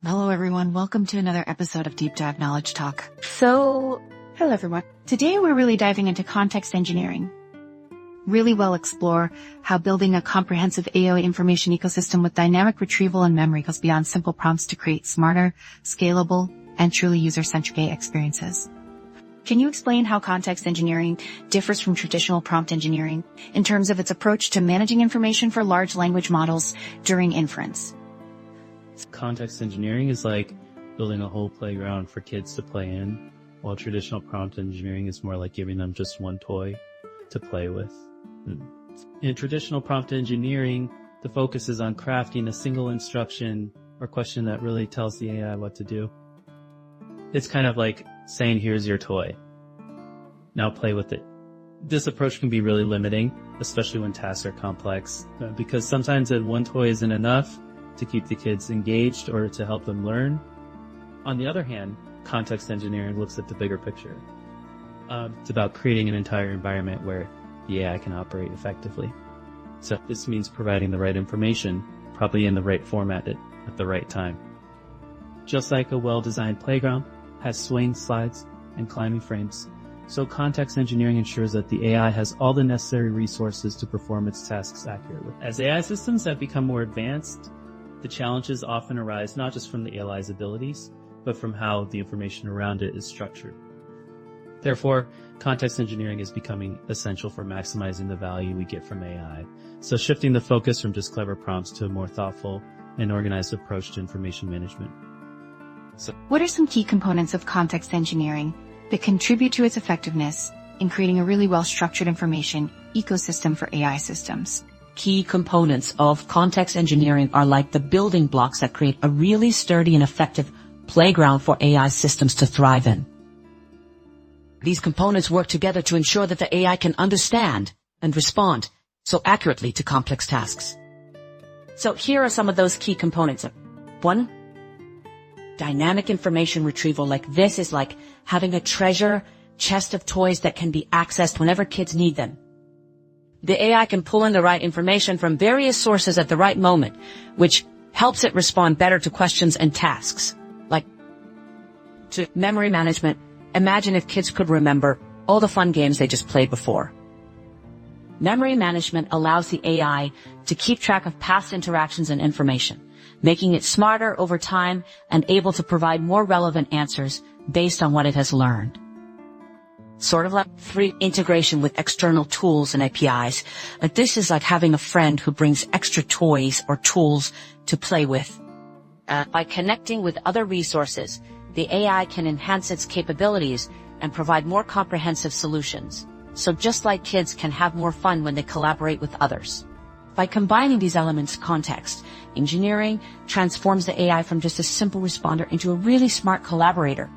Hello everyone, welcome to another episode of Deep Dive Knowledge Talk. Hello everyone. Today we're really diving into context engineering. Really well explore how building a comprehensive AI information ecosystem with dynamic retrieval and memory goes beyond simple prompts to create smarter, scalable, and truly user-centric AI experiences. Can you explain how context engineering differs from traditional prompt engineering in terms of its approach to managing information for large language models during inference? Context engineering is like building a whole playground for kids to play in, while traditional prompt engineering is more like giving them just one toy to play with. In traditional prompt engineering, the focus is on crafting a single instruction or question that really tells the AI what to do. It's kind of like saying, here's your toy. Now play with it. This approach can be really limiting, especially when tasks are complex, because sometimes one toy isn't enough to keep the kids engaged or to help them learn. On the other hand, context engineering looks at the bigger picture. It's about creating an entire environment where the AI can operate effectively. So this means providing the right information, probably in the right format at the right time. Just like a well-designed playground has swing, slides, and climbing frames, so context engineering ensures that the AI has all the necessary resources to perform its tasks accurately. As AI systems have become more advanced, the challenges often arise not just from the AI's abilities, but from how the information around it is structured. Therefore, context engineering is becoming essential for maximizing the value we get from AI. So shifting the focus from just clever prompts to a more thoughtful and organized approach to information management. What are some key components of context engineering that contribute to its effectiveness in creating a really well-structured information ecosystem for AI systems? Key components of context engineering are like the building blocks that create a really sturdy and effective playground for AI systems to thrive in. These components work together to ensure that the AI can understand and respond so accurately to complex tasks. So here are some of those key components. 1, dynamic information retrieval. Like this is like having a treasure chest of toys that can be accessed whenever kids need them. The AI can pull in the right information from various sources at the right moment, which helps it respond better to questions and tasks. Like to memory management. Imagine if kids could remember all the fun games they just played before. Memory management allows the AI to keep track of past interactions and information, making it smarter over time and able to provide more relevant answers based on what it has learned. Sort of like free integration with external tools and APIs. Like this is like having a friend who brings extra toys or tools to play with. By connecting with other resources, the AI can enhance its capabilities and provide more comprehensive solutions. So just like kids can have more fun when they collaborate with others. By combining these elements, context engineering transforms the AI from just a simple responder into a really smart collaborator.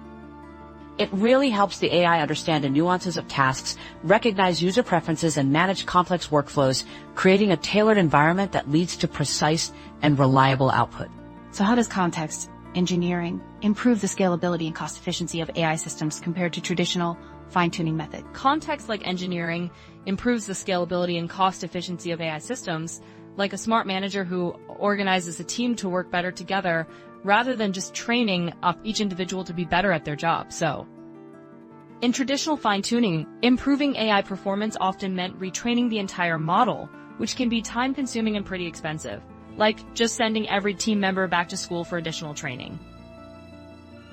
It really helps the AI understand the nuances of tasks, recognize user preferences, and manage complex workflows, creating a tailored environment that leads to precise and reliable output. So how does context engineering improve the scalability and cost efficiency of AI systems compared to traditional fine-tuning methods? Context-like engineering improves the scalability and cost efficiency of AI systems, like a smart manager who organizes a team to work better together rather than just training up each individual to be better at their job. So, in traditional fine-tuning, improving AI performance often meant retraining the entire model, which can be time-consuming and pretty expensive, like just sending every team member back to school for additional training.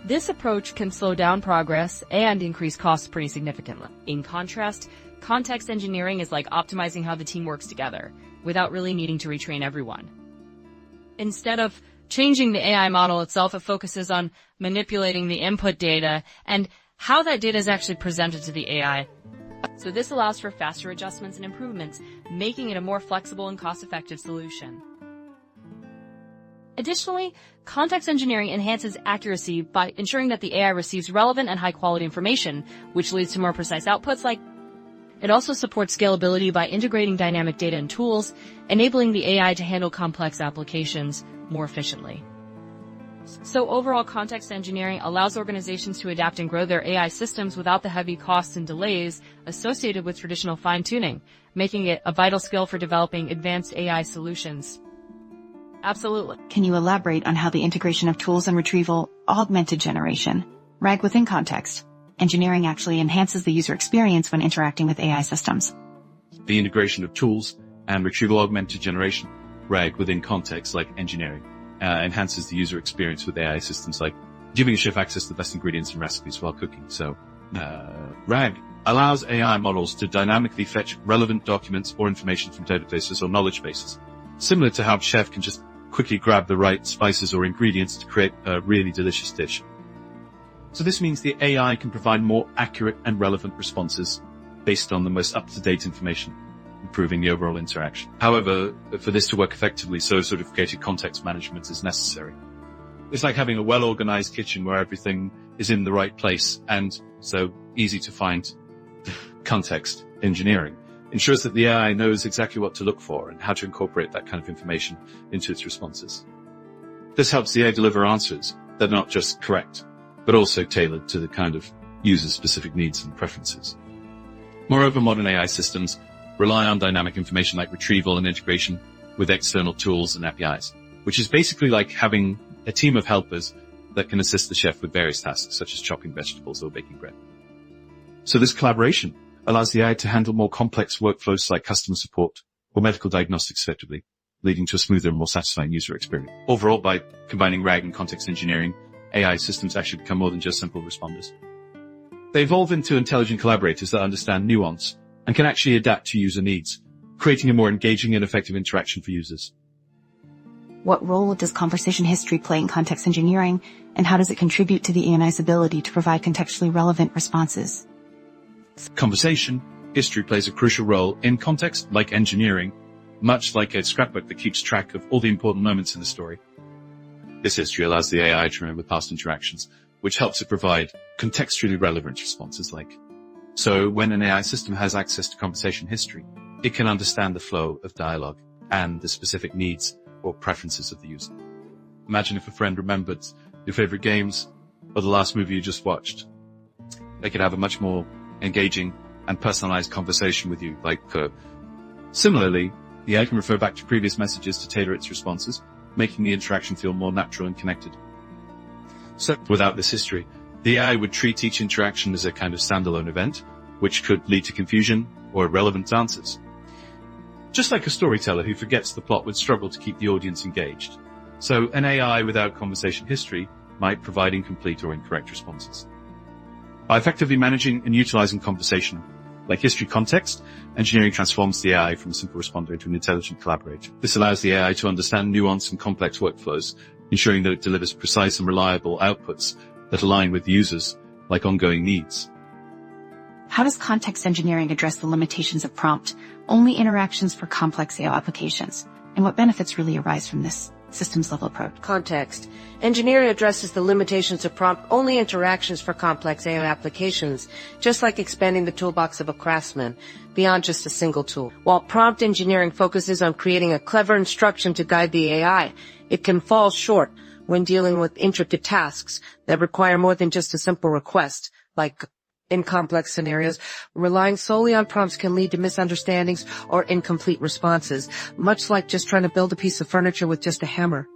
This approach can slow down progress and increase costs pretty significantly. In contrast, context engineering is like optimizing how the team works together, without really needing to retrain everyone. Instead of changing the AI model itself, it focuses on manipulating the input data and how that data is actually presented to the AI. So this allows for faster adjustments and improvements, making it a more flexible and cost-effective solution. Additionally, context engineering enhances accuracy by ensuring that the AI receives relevant and high-quality information, which leads to more precise outputs. It also supports scalability by integrating dynamic data and tools, enabling the AI to handle complex applications more efficiently. So overall, context engineering allows organizations to adapt and grow their AI systems without the heavy costs and delays associated with traditional fine-tuning, making it a vital skill for developing advanced AI solutions. absolutely. Can you elaborate on how the integration of tools and retrieval, augmented generation, RAG within context, engineering actually enhances the user experience when interacting with AI systems? The integration of tools and retrieval augmented generation, RAG within context like engineering, enhances the user experience with AI systems like giving a chef access to the best ingredients and recipes while cooking. So, RAG allows AI models to dynamically fetch relevant documents or information from databases or knowledge bases, similar to how a chef can just quickly grab the right spices or ingredients to create a really delicious dish. So this means the AI can provide more accurate and relevant responses based on the most up-to-date information, improving the overall interaction. However, for this to work effectively, so sophisticated context management is necessary. It's like having a well-organized kitchen where everything is in the right place and so easy to find. Context engineering ensures that the AI knows exactly what to look for and how to incorporate that kind of information into its responses. This helps the AI deliver answers that are not just correct, but also tailored to the kind of user specific needs and preferences. Moreover, modern AI systems rely on dynamic information like retrieval and integration with external tools and APIs, which is basically like having a team of helpers that can assist the chef with various tasks, such as chopping vegetables or baking bread. So this collaboration allows the AI to handle more complex workflows like customer support or medical diagnostics effectively, leading to a smoother and more satisfying user experience. Overall, by combining RAG and context engineering, AI systems actually become more than just simple responders. They evolve into intelligent collaborators that understand nuance and can actually adapt to user needs, creating a more engaging and effective interaction for users. What role does conversation history play in context engineering, and how does it contribute to the AI's ability to provide contextually relevant responses? Conversation history plays a crucial role in context like engineering, much like a scrapbook that keeps track of all the important moments in the story. This history allows the AI to remember past interactions, which helps it provide contextually relevant responses so when an AI system has access to conversation history, it can understand the flow of dialogue and the specific needs or preferences of the user. Imagine if a friend remembered your favorite games or the last movie you just watched. They could have a much more engaging and personalized conversation with you. Similarly, the AI can refer back to previous messages to tailor its responses, making the interaction feel more natural and connected. So without this history, the AI would treat each interaction as a kind of standalone event, which could lead to confusion or irrelevant answers. Just like a storyteller who forgets the plot would struggle to keep the audience engaged. So an AI without conversation history might provide incomplete or incorrect responses. By effectively managing and utilizing conversation, like history context, engineering transforms the AI from a simple responder into an intelligent collaborator. This allows the AI to understand nuance and complex workflows, ensuring that it delivers precise and reliable outputs that align with users, like ongoing needs. How does context engineering address the limitations of prompt-only interactions for complex AI applications, and what benefits really arise from this systems-level approach? Context engineering addresses the limitations of prompt-only interactions for complex AI applications, just like expanding the toolbox of a craftsman beyond just a single tool. While prompt engineering focuses on creating a clever instruction to guide the AI, it can fall short when dealing with intricate tasks that require more than just a simple request, like in complex scenarios, relying solely on prompts can lead to misunderstandings or incomplete responses, much like just trying to build a piece of furniture with just a hammer.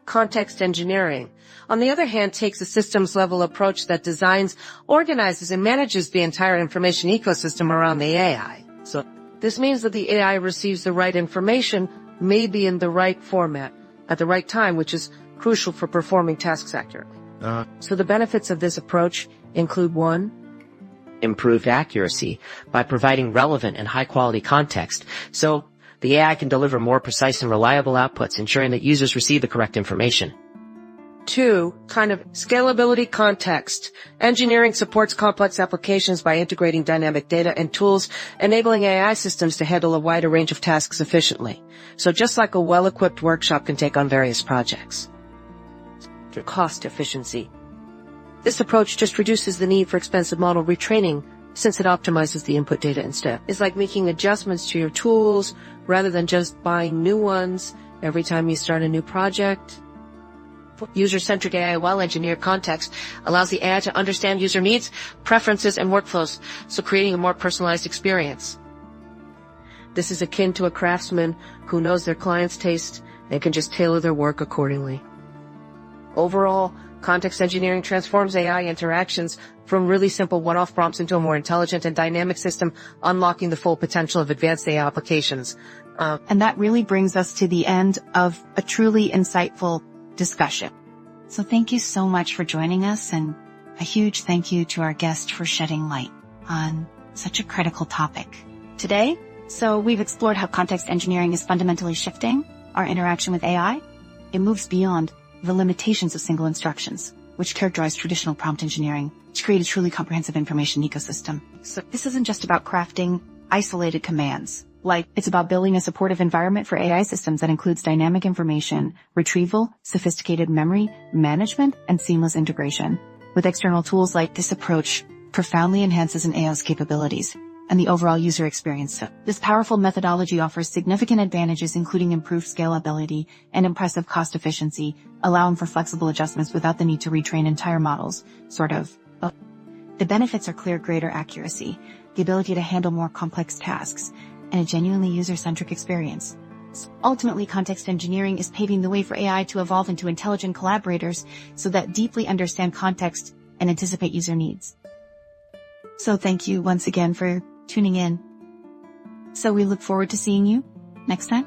Context engineering, on the other hand, takes a systems-level approach that designs, organizes, and manages the entire information ecosystem around the AI. So this means that the AI receives the right information, maybe in the right format, at the right time, which is crucial for performing tasks accurately. So the benefits of this approach include 1, improved accuracy by providing relevant and high-quality context, so the AI can deliver more precise and reliable outputs, ensuring that users receive the correct information. 2, scalability context. Engineering supports complex applications by integrating dynamic data and tools, enabling AI systems to handle a wider range of tasks efficiently. So just like a well-equipped workshop can take on various projects. Cost efficiency. This approach just reduces the need for expensive model retraining, since it optimizes the input data instead. It's like making adjustments to your tools rather than just buying new ones every time you start a new project. User-centric AI well-engineered context allows the AI to understand user needs, preferences, and workflows, so creating a more personalized experience. This is akin to a craftsman who knows their client's taste and can just tailor their work accordingly. Overall, context engineering transforms AI interactions from really simple one-off prompts into a more intelligent and dynamic system, unlocking the full potential of advanced AI applications. And that really brings us to the end of a truly insightful discussion. So thank you so much for joining us, and a huge thank you to our guest for shedding light on such a critical topic today. So we've explored how context engineering is fundamentally shifting our interaction with AI. It moves beyond the limitations of single instructions, which characterize traditional prompt engineering, to create a truly comprehensive information ecosystem. So this isn't just about crafting isolated commands. It's about building a supportive environment for AI systems that includes dynamic information, retrieval, sophisticated memory management, and seamless integration. With external tools like this approach profoundly enhances an AI's capabilities and the overall user experience. So this powerful methodology offers significant advantages, including improved scalability and impressive cost efficiency, allowing for flexible adjustments without the need to retrain entire models, The benefits are clear: greater accuracy, the ability to handle more complex tasks, and a genuinely user-centric experience. So ultimately, context engineering is paving the way for AI to evolve into intelligent collaborators so that deeply understand context and anticipate user needs. So thank you once again for tuning in. So we look forward to seeing you next time.